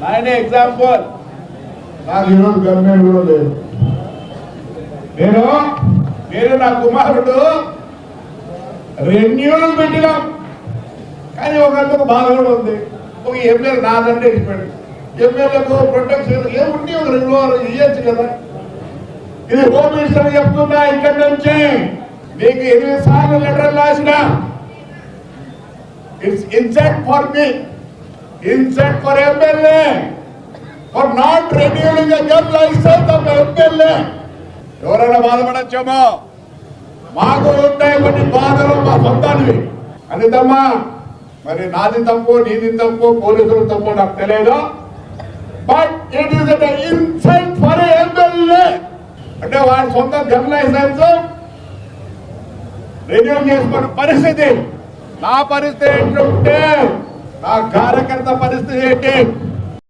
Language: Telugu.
నాయనే ఎగ్జాంపుల్. నాకు ఈరోజు గవర్నమెంట్ కూడా లేదు. నేను నా కుమారుడు రెన్యూలు పెట్టినాం, కానీ ఒక బాధ కూడా ఉంది. ఒక ఎమ్మెల్యే నాదంటే ఇచ్చిపోయాడు. ఎమ్మెల్యేకు ప్రొటెక్షన్ ఏముండి ఒక 2 వారాలు ఇవ్వచ్చు కదా. ఇది హోమ్ మినిస్టర్ చెప్తున్నా, ఇక్కడి నుంచి మీకు 8 సార్లు లెటర్ రాసిన. It's insult for me, insult for MLA, for not renewing the gun license of MLA. ఎవరైనా బాధపడచ్చేమో, మాకు ఉంటాయి కొన్ని బాధలు, మా సొంతానివి. అనితమ్మా, మరి నాది తప్పు, నీది తప్పు, పోలీసులు తప్పు నాకు తెలియదు. But it is insult for MLA. అంటే వాడి సొంత గన్ లైసెన్స్ రెన్యూ చేసుకున్న పరిస్థితి. నా పరిస్థితి ఏంటంటే, నా కార్యకర్త పరిస్థితి ఏంటి?